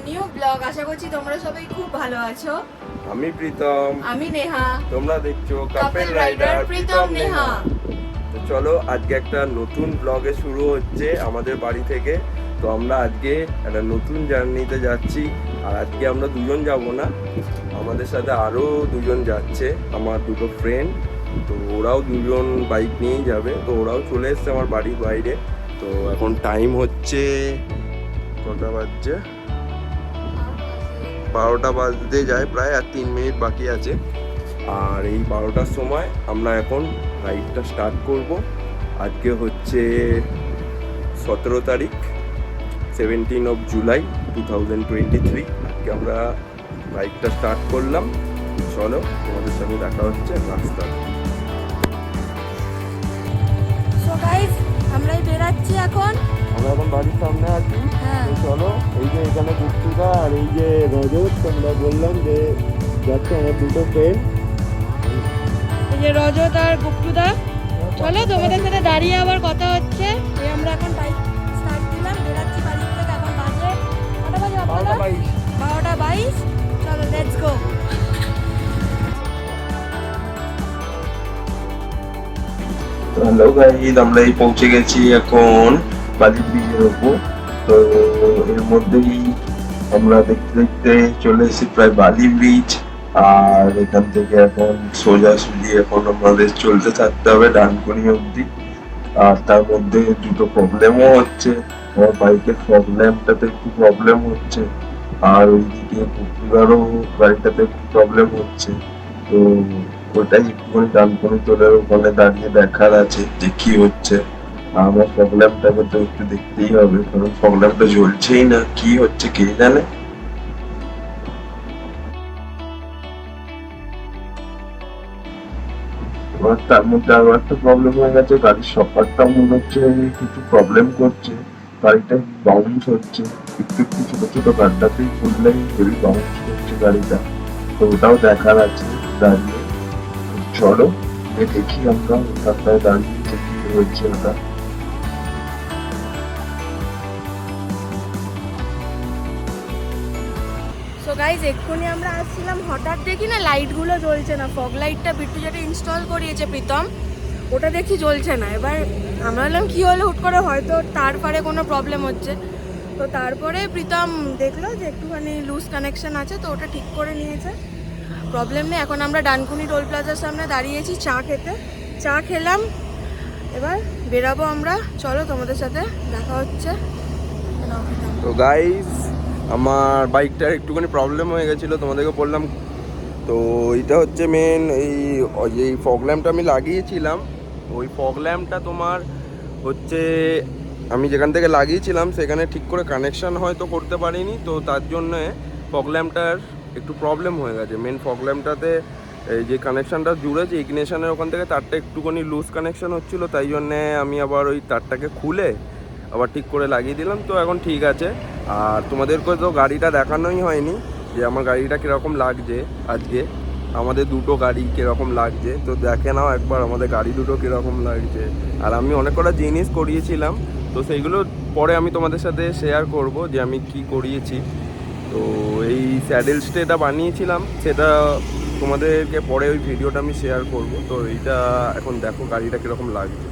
New blog. আশা করছি তোমরা সবাই খুব ভালো আছো। আমি প্রীতম, আমি নেহা, তোমরা দেখছো কাপল রাইডার প্রীতম নেহা। তো চলো আজকে একটা নতুন ব্লগে শুরু হচ্ছে আমাদের বাড়ি থেকে। তো আমরা আজকে একটা নতুন জার্নিতে যাচ্ছি। আর আজকে আমরা দুজন যাব না, আমাদের সাথে আরো দুজন যাচ্ছে, আমার দুটো ফ্রেন্ড। তো ওরাও দুজন বাইক নিয়েই যাবে। তো ওরাও চলে এসছে আমার বাড়ির বাইরে। তো এখন টাইম হচ্ছে কটা বাজছে, 12টা বাজতে যায় প্রায়, আর 3 মিনিট বাকি আছে। আর এই 12টার সময় আমরা এখন রাইডটা স্টার্ট করব। আজকে হচ্ছে 17 তারিখ, 17 অফ জুলাই 2023। আজকে আমরা রাইডটা স্টার্ট করলাম। চলো তোমাদের সাথে দেখা হচ্ছে রাস্তা। সো গাইস, আমরাই বেরাচ্ছি এখন। আমরা এখন বাড়ির সামনে আছি। হ্যাঁ। তো চলো, এই যে এখানে গুপ্তুদা আর এই যে রজত, তোমরা বললাম যে যাচ্ছে আমার দুটো ফ্রেন্ড। এই যে রজত আর গুপ্তুদা। চলো তোমাদের সাথে দাঁড়িয়ে আবার কথা হচ্ছে। এই আমরা এখন বাইক স্টার্ট দিলাম, বেরাচ্ছি বাড়ি থেকে। এখন বাজে কটা বাজে? 12:22। চলো লেটস গো। হ্যালো গাইস, আমরা এই পৌঁছে গেছি এখন বালি ব্রিজের উপর। তো এর মধ্যেই আমরা দেখতে দেখতে চলে এসেছি প্রায় বালি ব্রিজ। আর এখান থেকে এখন সোজাসুজি এখন আমাদের চলতে থাকতে হবে ডানকুনি অবধি। আর তার মধ্যে দুটো প্রবলেমও হচ্ছে। আমার বাইকের ফগ ল্যাম্পটাতে একটু প্রবলেম হচ্ছে, আর ওইদিকে কুকুরারও গাড়িটাতে একটু প্রবলেম হচ্ছে। তো ওটাই একটুখানি ডানকুনি তোলের ওখানে দাঁড়িয়ে দেখার আছে যে কি হচ্ছে। আমার ফগ ল্যাম্পটাকে তো একটু দেখতেই হবে, কারণ ফগ ল্যাম্পটা জ্বলছেই না, কি হচ্ছে কে জানে। এবার তার মধ্যে আরো একটা প্রবলেম হয়ে গেছে, গাড়ির সকারটা মনে হচ্ছে কিছু প্রবলেম করছে। গাড়িটা বাউন্স হচ্ছে, একটু একটু ছোট ছোট গাড্ডাতেই খুললেই হেভি বাউন্স করছে গাড়িটা। তো ওটাও দেখার আছে দাঁড়িয়ে। চলো দেখি আমরা ওখানটায় দাঁড়িয়ে যে কি হয়েছে ওটা। সো গাইজ, এক্ষুনি আমরা আসছিলাম, হঠাৎ দেখি না লাইটগুলো জ্বলছে না। ফগ লাইটটা বিট্টু যেটা ইনস্টল করিয়েছে প্রীতম, ওটা দেখি জ্বলছে না। এবার আমরা বললাম কী হলো, হুট করে হয়তো তার পারে কোনো প্রবলেম হচ্ছে। তো তারপরে প্রীতম দেখলো যে একটুখানি লুজ কানেকশন আছে, তো ওটা ঠিক করে নিয়েছে, প্রবলেম নেই। এখন আমরা ডানকুনি টোল প্লাজার সামনে দাঁড়িয়েছি চা খেতে। চা খেলাম, এবার বেরাবো আমরা। চলো তোমাদের সাথে দেখা হচ্ছে। তো গাইস, আমার বাইকটার একটুখানি প্রবলেম হয়ে গেছিলো, তোমাদেরকে বললাম। তো এটা হচ্ছে মেন, এই ফগ ল্যাম্পটা আমি লাগিয়েছিলাম। ওই ফগ ল্যাম্পটা তোমার হচ্ছে আমি যেখান থেকে লাগিয়েছিলাম সেখানে ঠিক করে কানেকশান হয়তো করতে পারিনি। তো তার জন্যে ফগ ল্যাম্পটার একটু প্রবলেম হয়ে গেছে। মেন ফগ ল্যাম্পটাতে এই যে কানেকশানটা জুড়েছে ইগনিশনের ওখান থেকে, তারটা একটুখানি লুজ কানেকশান হচ্ছিলো। তাই জন্যে আমি আবার ওই তারটাকে খুলে আবার ঠিক করে লাগিয়ে দিলাম। তো এখন ঠিক আছে। আর তোমাদেরকে তো গাড়িটা দেখানোই হয়নি যে আমার গাড়িটা কীরকম লাগছে আজকে। আমাদের দুটো গাড়ি কীরকম লাগছে তো দেখে নাও একবার, আমাদের গাড়ি দুটো কীরকম লাগছে। আর আমি অনেক কটা জিনিস করিয়েছিলাম, তো সেইগুলো পরে আমি তোমাদের সাথে শেয়ার করব যে আমি কি করিয়েছি। তো এই স্যাডেল স্টেটা বানিয়েছিলাম, সেটা তোমাদেরকে পরে ওই ভিডিওটা আমি শেয়ার করব। তো এইটা এখন দেখো গাড়িটা কীরকম লাগছে।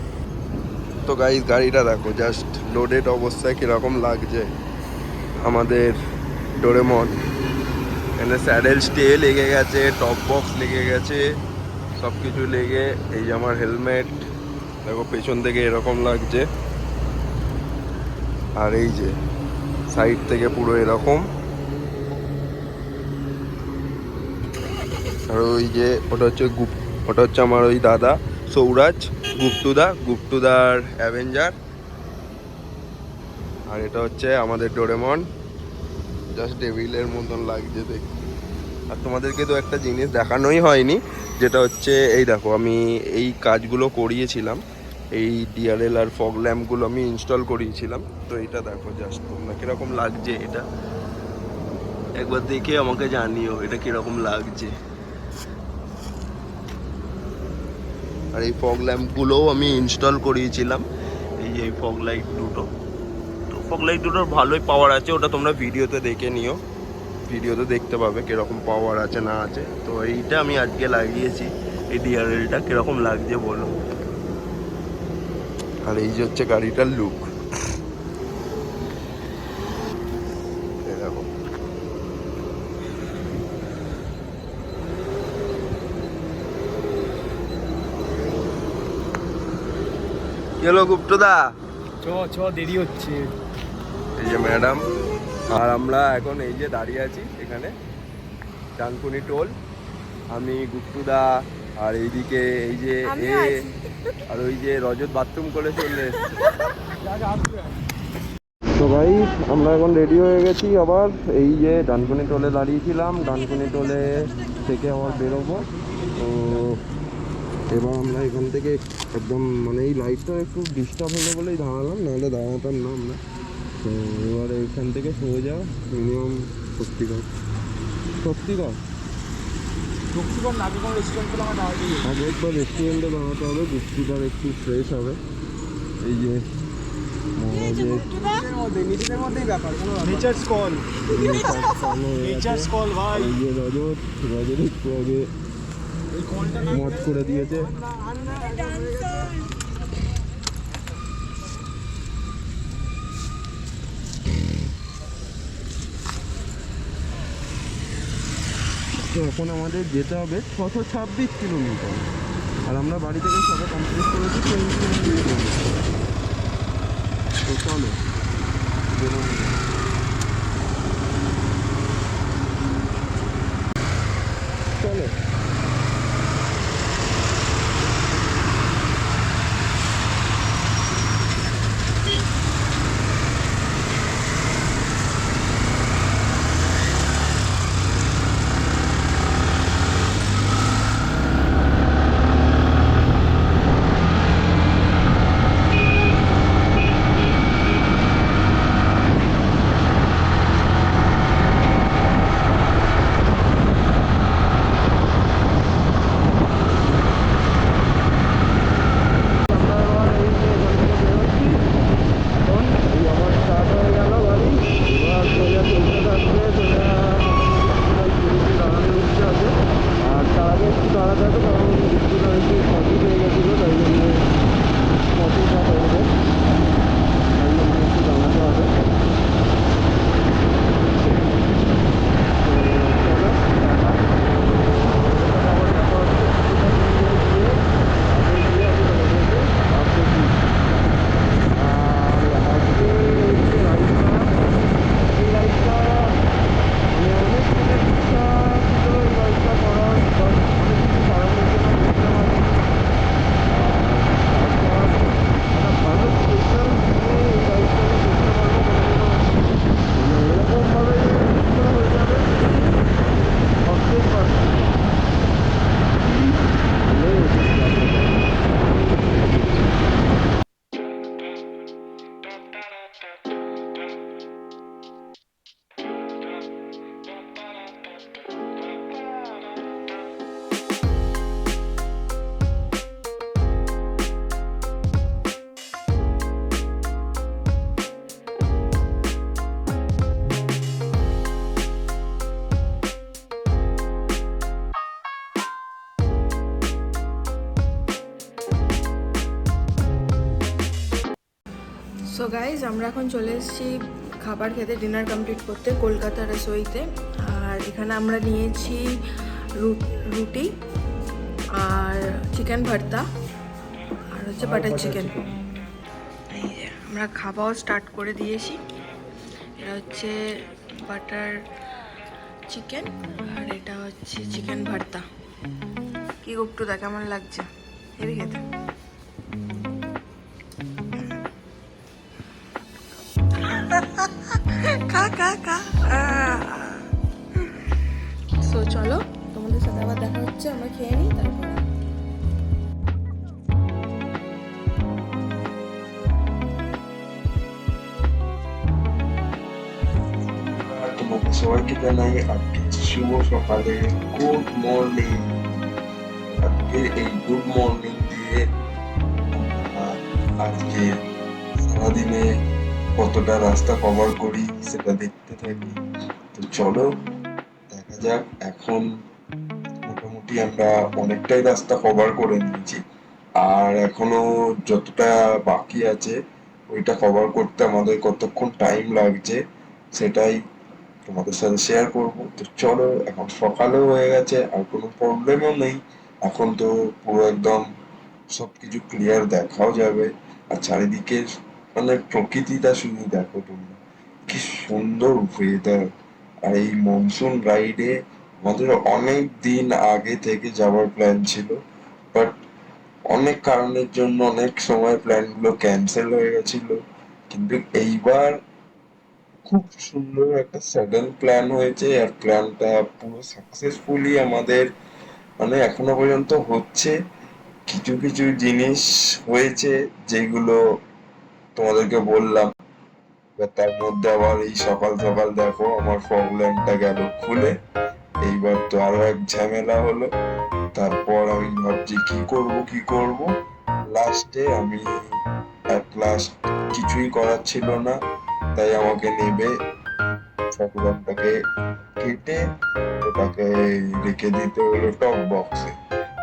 তো গাইস, গাড়িটা দেখো জাস্ট লোডেড অবস্থায় কীরকম লাগছে আমাদের ডোরেমন। এখানে স্যাডেল স্টে লেগে গেছে, টপ বক্স লেগে গেছে, সব কিছু লেগে। এই যে আমার হেলমেট দেখো পেছন থেকে এরকম লাগছে, আর এই যে সাইড থেকে পুরো এরকম। আর ওই যে ওটা হচ্ছে আমার ওই দাদা সৌরাজ, গুপ্তুদার অ্যাভেঞ্জার। আর এটা হচ্ছে আমাদের ডোরেমন, জাস্ট ডেভিলের মতন লাগছে দেখতে। আর তোমাদেরকে তো একটা জিনিস দেখানোই হয়নি, যেটা হচ্ছে এই দেখো আমি এই কাজগুলো করিয়েছিলাম, এই ডিআরএল আর ফগ ল্যাম্পগুলো আমি ইনস্টল করিয়েছিলাম। তো এটা দেখো জাস্ট তোমরা কীরকম লাগছে, এটা একবার দেখে আমাকে জানিও এটা কীরকম লাগছে। আর এই ফগ ল্যাম্পগুলোও আমি ইনস্টল করিয়েছিলাম, এই যে এই ফগ লাইট দুটো। তো ফগ লাইট দুটোর ভালোই পাওয়ার আছে, ওটা তোমরা ভিডিওতে দেখে নিও, ভিডিওতে দেখতে পাবে কীরকম পাওয়ার আছে না আছে। তো এইটা আমি আজকে লাগিয়েছি, এই ডিআরএলটা কীরকম লাগছে বলো। আর এই যে হচ্ছে গাড়িটার লুক, দেখো। চলো গুপ্তদা, চ দেরি হচ্ছে। এই যে ম্যাডাম, আর আমরা এখন এই যে দাঁড়িয়ে আছি এখানে ডানকুনি টোল, আমি গুপ্তুদা, আর এইদিকে এই যে আর ওই যে রজত বাথরুম করে চলে এসছে। তো ভাই আমরা এখন রেডি হয়ে গেছি, আবার এই যে ডানকুনি টোলে দাঁড়িয়েছিলাম, ডানকুনি টোলে থেকে আবার বেরোবো। তো এবার আমরা এখান থেকে একদম মানে এই লাইটটা একটু ডিস্টার্ব হলো বলেই দাঁড়ালাম, নাহলে দাঁড়াতাম না আমরা। তো এবার এখান থেকে সোজা মিনিমাম শক্তিগড় আগে কোনো রেস্টুরেন্ট আমার দাঁড়াতে আগে একবার রেস্টুরেন্টে দাঁড়াতে হবে, গুপ্তিটার একটু ফ্রেশ হবে। এই যে নিজেদের মধ্যেই ব্যাপার, কোনো নেচারস কল ভাই। এই যে রজত একটু আগে মত করে দিয়েছে। তো এখন আমাদের যেতে হবে 626 কিলোমিটার, আর আমরা বাড়ি থেকে সবাই কমপ্লিট করেছি 20 কিলোমিটার। তো চলো চলো। সো গাইজ আমরা এখন চলে এসেছি খাবার খেতে, ডিনার কমপ্লিট করতে কলকাতা রসোইতে। আর এখানে আমরা নিয়েছি রুটি আর চিকেন ভর্তা আর হচ্ছে বাটার চিকেন। এই যে আমরা খাওয়াও স্টার্ট করে দিয়েছি। এটা হচ্ছে বাটার চিকেন আর এটা হচ্ছে চিকেন ভর্তা। কি গুপ্তদা কেমন লাগছে? হেভি খেতে। সো চলো তোমাদের সাথে আবার দেখা হচ্ছে, আমরা খেয়ে নিই তারপর। তোমাদের সবাইকে জানাই আজকে শুভ সকালে গুড মর্নিং। আজকে এই গুড মর্নিং দিয়ে আজকে সারাদিনে কতটা রাস্তা কভার করি সেটা দেখতে থাকি। তো চলো দেখা যাক। এখন মোটামুটি আমরা অনেকটাই রাস্তা কভার করে নিয়েছি, আর এখনো যতটা বাকি আছে ওইটা কভার করতে আমাদের কতক্ষণ টাইম লাগছে সেটাই তোমাদের সাথে শেয়ার করব। তো চলো, এখন সকালেও হয়ে গেছে আর কোনো প্রবলেমও নেই। এখন তো পুরো একদম সবকিছু ক্লিয়ার দেখাও যাবে। আর চারিদিকে মানে প্রকৃতিটা শুধু দেখো তোমরা, কি সুন্দর ওয়েদার। আর এই মনসুন রাইডে আমাদের অনেক দিন আগে থেকে যাওয়ার প্ল্যান ছিল, বাট অনেক কারণের জন্য অনেক সময় প্ল্যান গুলো ক্যান্সেল হয়ে গেছিল। কিন্তু এইবার খুব সুন্দর একটা সাডেন প্ল্যান হয়েছে, আর প্ল্যানটা পুরো সাকসেসফুলি আমাদের মানে এখনো পর্যন্ত হচ্ছে। কিছু কিছু জিনিস হয়েছে যেগুলো তোমাদেরকে বললাম, এবার তার মধ্যে আবার এই সকাল সকাল দেখো আমার ফগ ল্যাম্পটা গেল খুলে। এইবার তো আরো এক ঝামেলা হলো। তারপর আমি ভাবছি কি করব। লাস্টে আমি অ্যাট লাস্ট কিছুই করার ছিল না, তাই আমাকে নেবে ফগ ল্যাম্পটাকে কেটে ওটাকে রেখে দিতে হলো টপ বক্সে।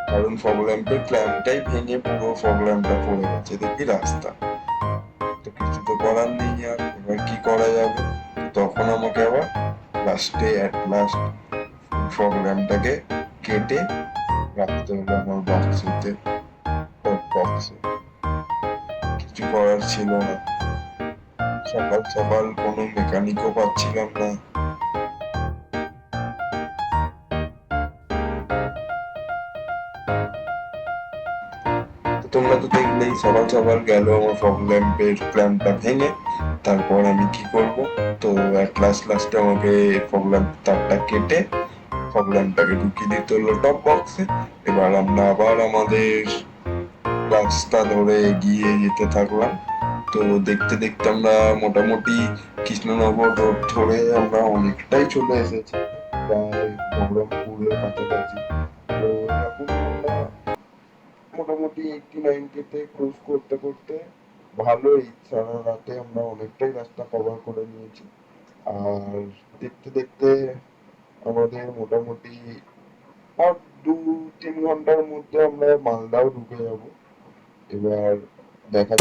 কারণ ফগ ল্যাম্পের ক্ল্যাম্পটাই ভেঙে পুরো ফগ ল্যাম্পটা পড়ে গেছে দেখি রাস্তা। তো কিছু তো করার নেই, আর এবার কি করা যাবে। তখন আমাকে আবার অ্যাট লাস্ট ফগ ল্যাম্পটাকে কেটে রাখতে হলো আমার বক্সেতে, টপ বক্সে। কিছু করার ছিল না। সকাল সকাল কোনো মেকানিকও পাচ্ছিলাম না। তো তোমরা তো দেখলেই সকাল সকাল গেল আমার ফগ ল্যাম্পের ক্ল্যাম্পটা ভেঙে। তারপর আমি কি করব, তো লাস্টে আমাকে ফগ ল্যাম্প তারটা কেটে ফগ ল্যাম্পটাকে ঢুকিয়ে দিতে হলো টপ বক্সে। এবার আমরা আবার আমাদের রাস্তা ধরে এগিয়ে যেতে থাকলাম। তো দেখতে দেখতে আমরা মোটামুটি কৃষ্ণনগর রোড ধরে আমরা অনেকটাই চলে এসেছি, প্রায় বহরমপুরের কাছাকাছি। তো এখন আমরা মোটামুটি 80-90-তে ক্রুজ করতে করতে ভালোই সারা রাতে আমরা অনেকটাই রাস্তা কভার করে নিয়েছি। আর দেখতে দেখতে আমাদের মোটামুটি আর 2-3 ঘন্টার মধ্যে আমরা মালদাও ঢুকে যাব। এবার দেখা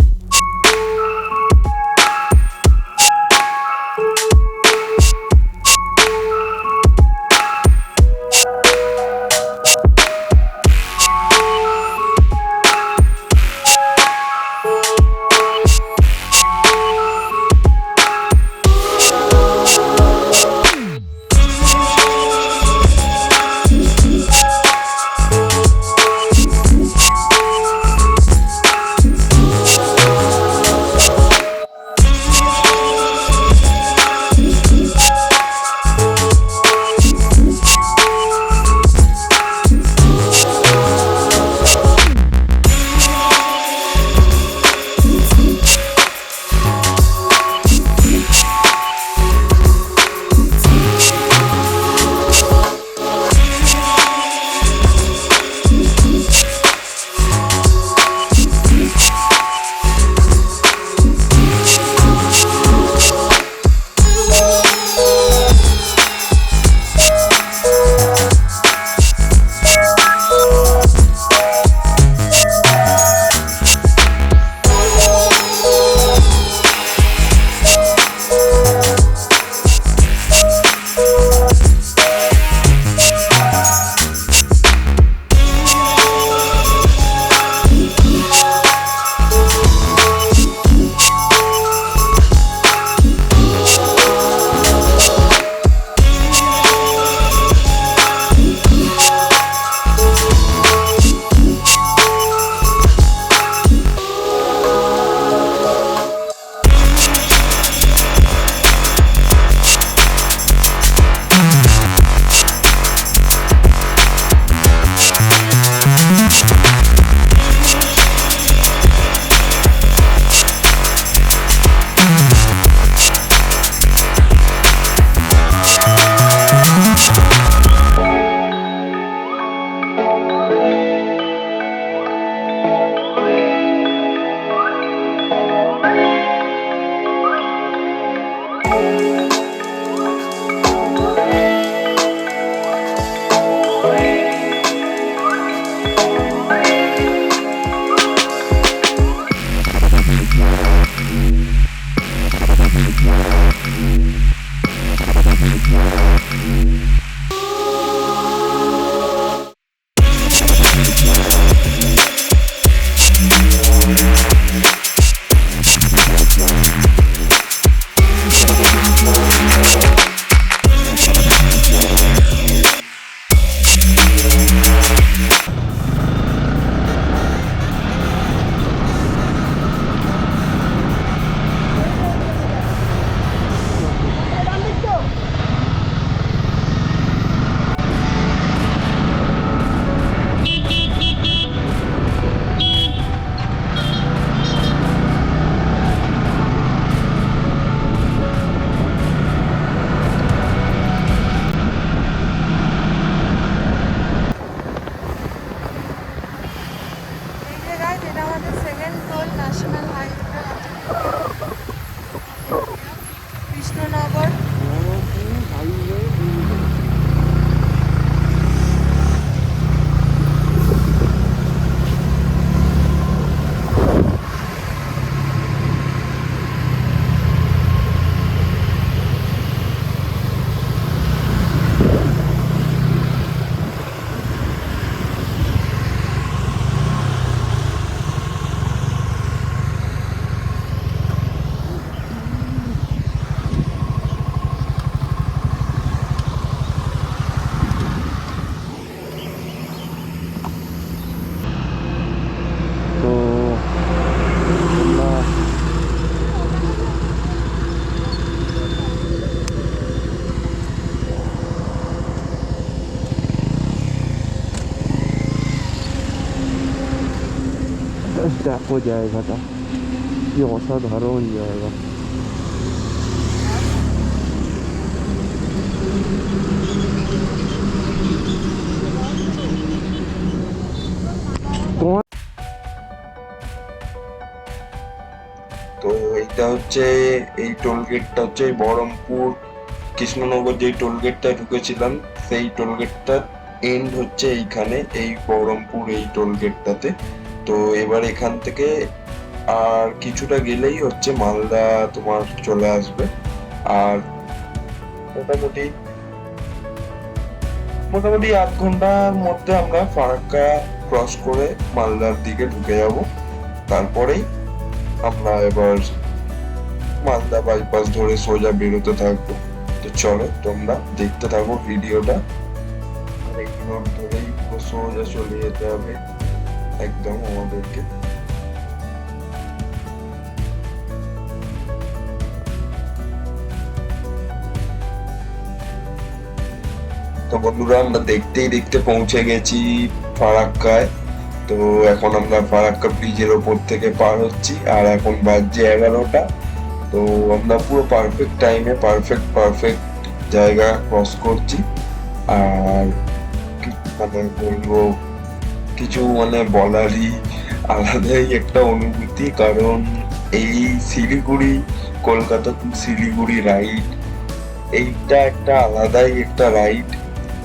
দেখো জায়গাটা কি অসাধারণ জায়গা। তো এইটা হচ্ছে এই টোলগেটটা হচ্ছে বহরমপুর কৃষ্ণনগর যে টোলগেটটা ঢুকেছিলাম সেই টোলগেটটার এন্ড হচ্ছে এইখানে, এই বহরমপুর এই টোলগেটটাতে। তো এবার এখান থেকে আর কিছুটা গেলেই হচ্ছে মালদা তোমার চলে আসবে। আর মোটামুটি মোটামুটি 8 ঘন্টার মধ্যে আমরা ফারাক্কা ক্রস করে মালদার দিকে ঢুকে যাব। তারপরেই আমরা এবার মালদা বাইপাস ধরে সোজা বেরোতে থাকবো। তো চলো তোমরা দেখতে থাকো ভিডিওটা। আর এই রোড ধরেই পুরো সোজা চলে যেতে হবে একদম আমাদেরকে। তো বন্ধুরা আমরা দেখতেই দেখতে পৌঁছে গেছি ফারাক্কায়। তো এখন আমরা ফারাক্কা ব্রিজের ওপর থেকে পার হচ্ছি, আর এখন বাজছে 11টা। তো আমরা পুরো পারফেক্ট টাইমে পারফেক্ট জায়গা ক্রস করছি। আর মানে বলবো কিছু মানে বলারই আলাদাই একটা অনুভূতি, কারণ এই শিলিগুড়ি কলকাতা টু শিলিগুড়ি রাইড, এইটা একটা আলাদাই একটা রাইড।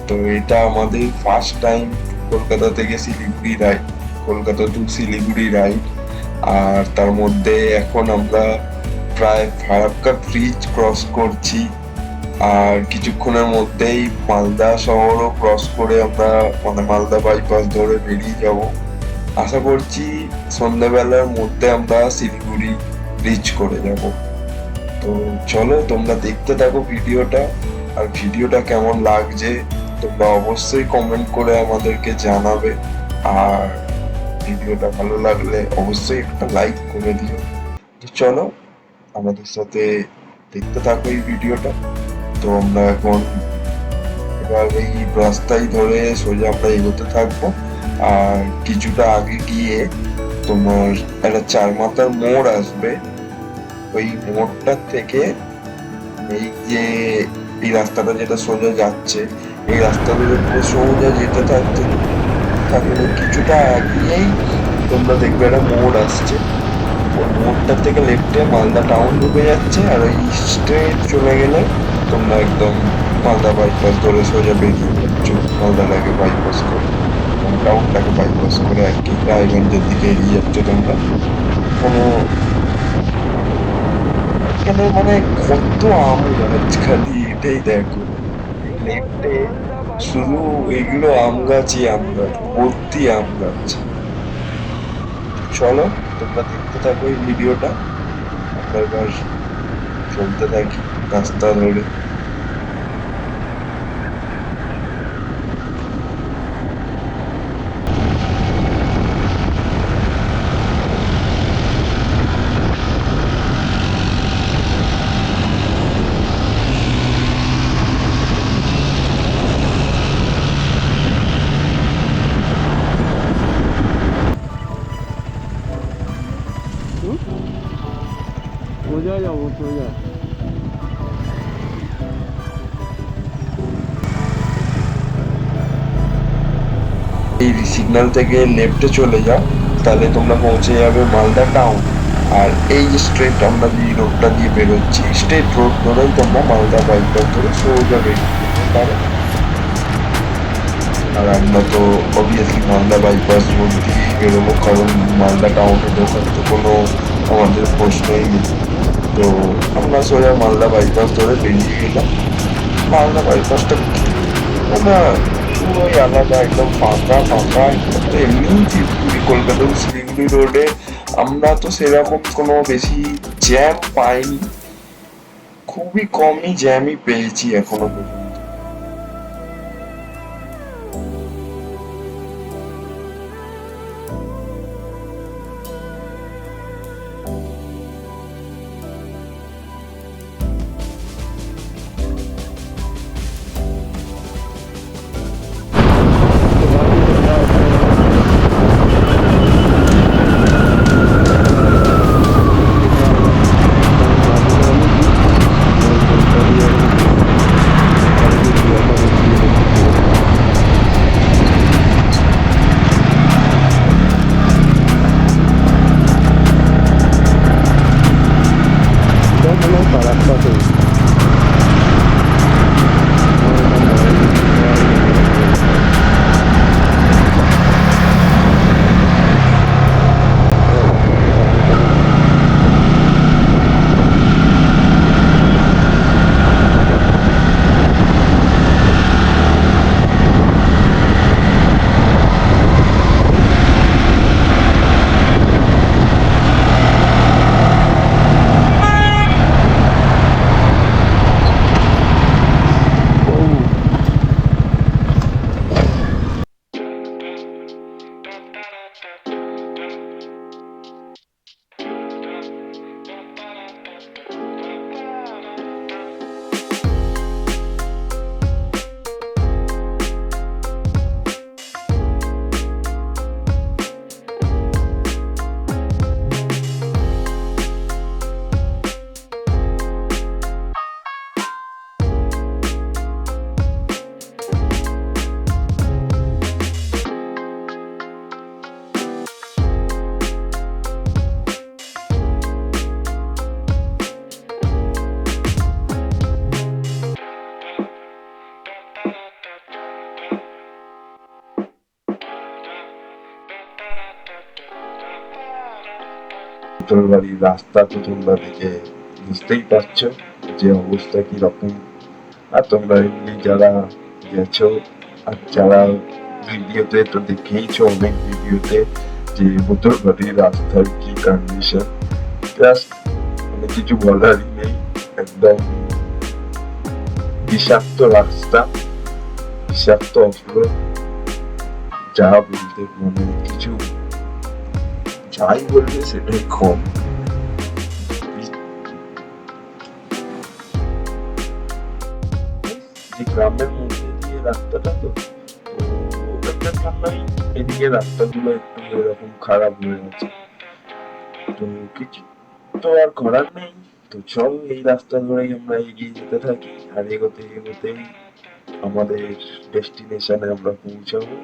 তো এটা আমাদের ফার্স্ট টাইম কলকাতা থেকে Siliguri ride, Kolkata to Siliguri ride. আর তার মধ্যে এখন আমরা প্রায় ফারাক্কা ব্রিজ ক্রস করছি, আর কিছুক্ষণের মধ্যেই মালদা শহরও ক্রস করে আমরা মানে মালদা বাইপাস ধরে বেরিয়ে যাব। আশা করছি সন্ধ্যাবেলার মধ্যে আমরা শিলিগুড়ি রিচ করে যাব। তো চলো তোমরা দেখতে থাকো ভিডিওটা। আর ভিডিওটা কেমন লাগছে তোমরা অবশ্যই কমেন্ট করে আমাদেরকে জানাবে। আর ভিডিওটা ভালো লাগলে অবশ্যই একটা লাইক করে দিও। তো চলো আমাদের সাথে দেখতে থাকো এই ভিডিওটা। তো আমরা এখন এবার এই রাস্তায় ধরে সোজা আমরা এগোতে থাকবো। আর কিছুটা আগে গিয়ে তোমার একটা 4 মাথার মোড় আসবে। ওই মোড়টার থেকে এই যে এই রাস্তাটা যেটা সোজা যাচ্ছে, এই রাস্তা ধরে পুরো সোজা যেতে থাকলে কিছুটা আগিয়েই তোমরা দেখবে একটা মোড় আসছে। ওই মোড়টার থেকে লেফটে মালদা টাউন ঢুকে যাচ্ছে, আর ওই স্ট্রেট চলে গেলে তোমরা একদম মালদা বাইপাস ধরে সোজা বেরিয়ে যাচ্ছ। মালদাটাকে বাইপাস করে টাউনটাকে বাইপাস করে আর কি রায়গঞ্জের দিকে এগিয়ে যাচ্ছ তোমরা। কোনো এখানে মানে কত আম গাছ, খালি এটাই দেখো লেফটে শুধু এগুলো আম গাছই আম গাছ, ভর্তি আম গাছ। চলো তোমরা দেখতে থাকো এই ভিডিওটা। আমরা এবার চলতে থাকি রাস্তা ধরে। সোজা যাবো সোজা। এই সিগন্যাল থেকে লেফটে চলে যাও, তাহলে তোমরা পৌঁছে যাবে মালদা টাউন। আর এই যে স্ট্রেট আমরা যে রোডটা দিয়ে বেরোচ্ছি, স্ট্রেট রোড ধরেই তোমরা মালদা বাইপাস ধরে সোজা বেরিয়ে যেতে পারো। আর আমরা তো অবভিয়াসলি মালদা বাইপাস রোড দিয়েই বেরোবো, কারণ মালদা টাউনে ঢোকার তো কোনো আমাদের প্রশ্নই নেই। তো আমরা সোজা মালদা বাইপাস ধরে বেরিয়ে গেলাম। মালদা বাইপাসটা আমরা পুরোই আলাদা, একদম ফাঁকা ফাঁকা। এমনি শিলিগুড়ি কলকাতা শিলিগুড়ি রোডে আমরা তো সেরকম কোনো বেশি জ্যাম পাইনি, খুবই কমই জ্যামই পেয়েছি এখনো পর্যন্ত। তোর বাড়ির রাস্তা তো তোমরা দেখে বুঝতেই পারছো যে অবস্থা কি রকম। আর তোমরা এমনি যারা গেছো আর যারা ভিডিওতে তো দেখেইছো অনেক ভিডিওতে যে বোতল বাড়ির রাস্তার কি কন্ডিশন, জাস্ট মানে কিছু বলারই নেই। একদম বিষাক্ত রাস্তা, বিষাক্ত অফরোড, যা বলতে মানে কিছু যাই বলবে সেটাই কম। যে গ্রামের মধ্যে দিয়ে রাস্তাটা তো ওটার জন্যই এদিকে রাস্তাগুলো একটু এরকম খারাপ হয়ে গেছে। তো কিছু তো আর করার নেই। তো চল এই রাস্তা ধরেই আমরা এগিয়ে যেতে থাকি, আর এগোতে এগোতেই আমাদের ডেস্টিনেশনে আমরা পৌঁছাবো।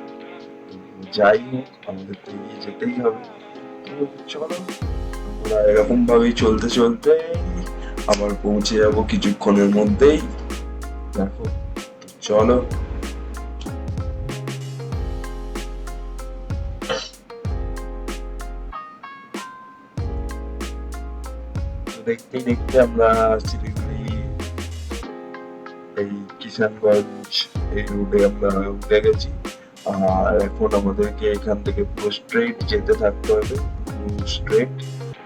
তো যাই হোক আমাদের তো এগিয়ে যেতেই হবে। তো চলো আমরা এরকম ভাবেই চলতে চলতে আবার পৌঁছে যাবো কিছুক্ষণের মধ্যেই। দেখো, তো চলো। তো দেখতে দেখতে আমরা শিলিগুড়ি এই কিষানগঞ্জ এই রুটে আমরা উঠে গেছি। আর এখন আমাদেরকে এখান থেকে পুরো স্ট্রেট যেতে থাকতে হবে, পুরো স্ট্রেট।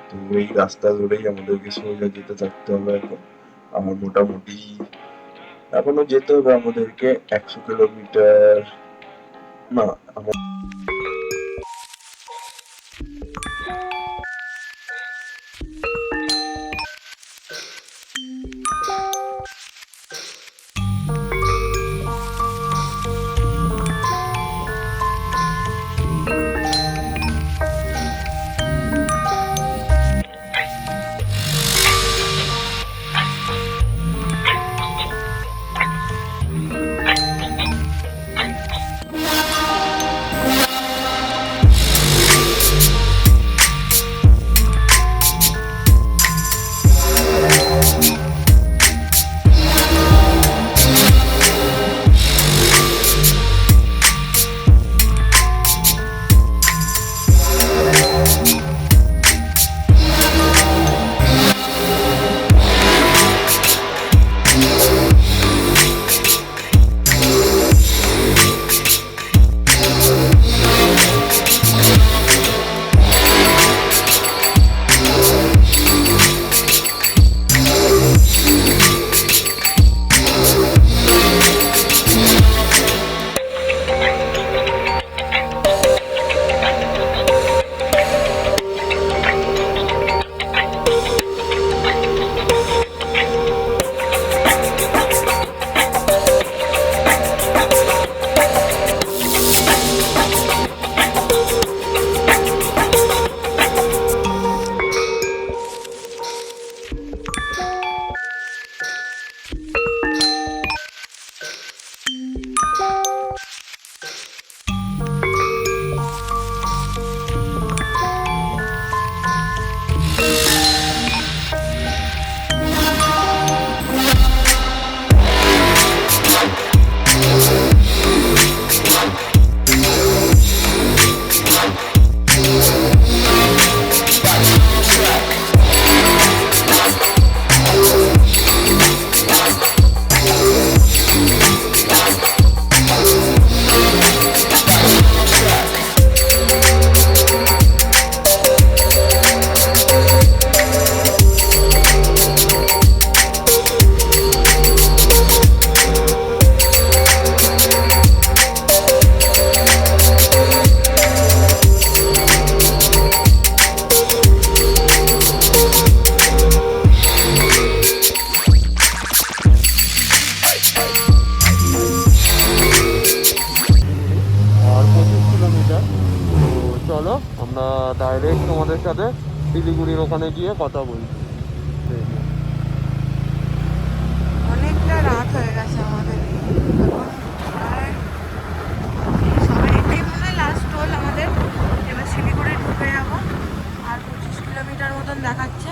তো এই রাস্তা ধরেই আমাদেরকে সোজা যেতে থাকতে হবে এখন। আমার মোটামুটি এখনো যেতে হবে আমাদেরকে 100 কিলোমিটার, না আমরা ডাইরেক্ট তোমাদের সাথে শিলিগুড়ির ওখানে গিয়ে কথা বলছি। অনেকটা রাত হয়ে গেছে আমাদের এখন, আর সবাই এটাই মনে হয় লাস্ট টোল আমাদের। এবার শিলিগুড়ি ঢুকে যাবো, আর 25 কিলোমিটার মতন দেখাচ্ছে।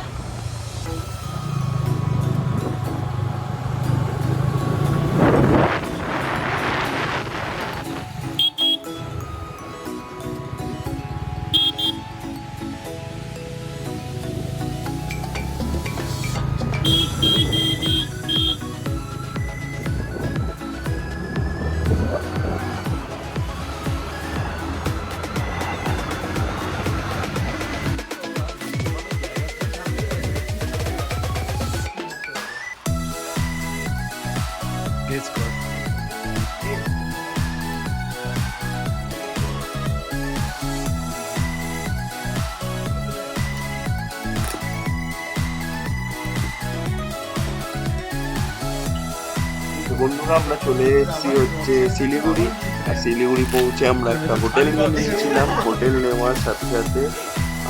বন্ধুরা আমরা চলে এসেছি হচ্ছে শিলিগুড়ি। আর শিলিগুড়ি পৌঁছে আমরা একটা হোটেল নিয়েছিলাম। হোটেল নেওয়ার সাথে সাথে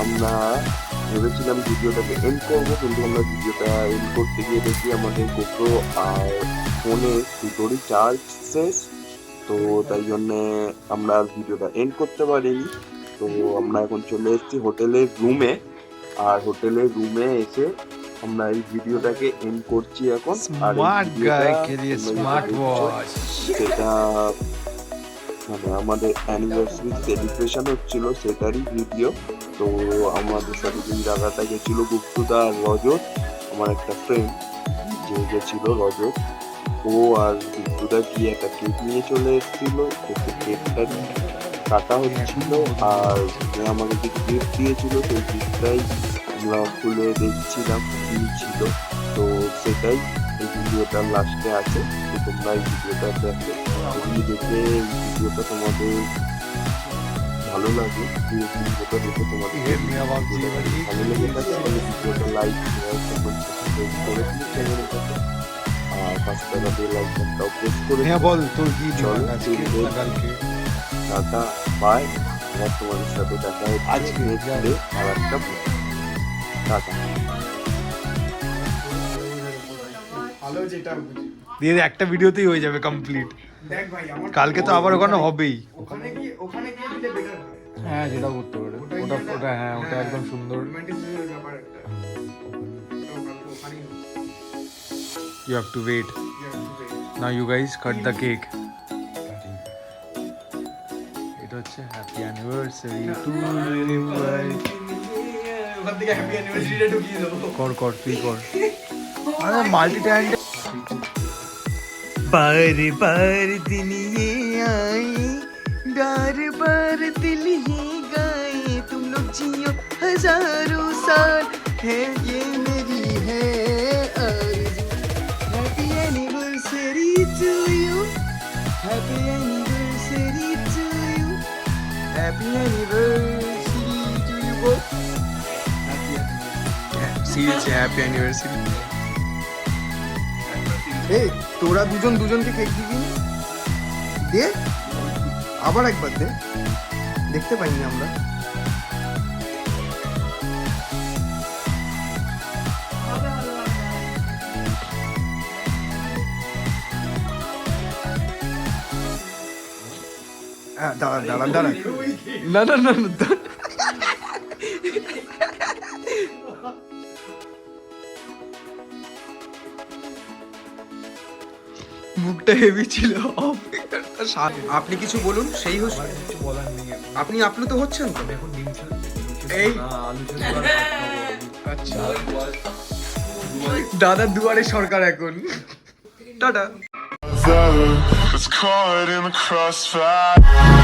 আমরা ভেবেছিলাম ভিডিওটাকে এন্ড করবো, কিন্তু আমরা ভিডিওটা এন্ড করতে গিয়ে দেখি আমাদের গোপ্রো আর ফোনে দুটোরই চার্জ শেষ। তো তাই জন্যে আমরা ভিডিওটা এন্ড করতে পারিনি। তো আমরা এখন চলে এসেছি হোটেলের রুমে। আর হোটেলের রুমে এসে আমরা এই ভিডিওটাকে এন্ড করছি এখন। আর সেটা মানে আমাদের অ্যানিভার্সারি সেলিব্রেশন হচ্ছিল সেটারই ভিডিও। তো আমাদের সাথে যে জায়গাটা গেছিল গুপ্তদা আর রজত, আমার একটা ফ্রেন্ড যে গেছিল রজত, ও আর গুপ্তদা গিয়ে একটা কেক নিয়ে চলে এসেছিল। কেকটা কাটা হচ্ছিল আর আমাকে যে গিফট দিয়েছিল সেই গিফটটাই আমরা খুলে দেখছিলাম কি ছিল। তো সেটাই এই ভিডিওটার লাস্টে আছে। তো তোমরা এই ভিডিওটা দেখো, যদি দেখে এই ভিডিওটা তোমাদের ভালো লাগে, এই ভিডিওটা দেখে তোমাদের ভালো লেগে থাকে তাহলে ভিডিওটা লাইক শেয়ার কমেন্ট সাবস্ক্রাইব করে দিন চ্যানেলটাকে। আর 5 টাকা বেল আইকনটাও প্রেস করে দিন। বল তোর কি টাটা বাই। আবার তোমাদের সাথে দেখা হচ্ছে আজকে আর একটা টাটা। দিয়ে একটা ভিডিওতেই হয়ে যাবে কমপ্লিট। কালকে তো আবার ওখানে হবেই। হ্যাঁ যেটা করতে পারে ওটা হ্যাঁ ওটা একদম সুন্দর। You have to wait. Now you guys cut the cake. এটা হচ্ছে হ্যাপি অ্যানিভার্সারি টু ইউ। ওখান থেকে হ্যাপি অ্যানিভার্সারিটা ঢুকিয়ে দেবো। কর তুই কর। আরে মাল্টি ট্যালেন্টেড। बार बार दिन ये आए, बार बार दिल ये गाए, तुम लोग जियो हजारों साल, है ये मेरी है आरज़ू। Happy anniversary to you, happy anniversary to you, happy anniversary to you both. Seriously happy anniversary. এই তোরা দুজনকে কেক দিবি দে, আবার একবার দে, দেখতে পাইনি আমরা। দাঁড়ান না মুখটা হেভি ছিল। আপনি কিছু বলুন, সেই আপনি আপ্লুত হচ্ছেন তো এই আচ্ছা দাদার দুয়ারে সরকার এখন। Tata. It's caught in the crossfire.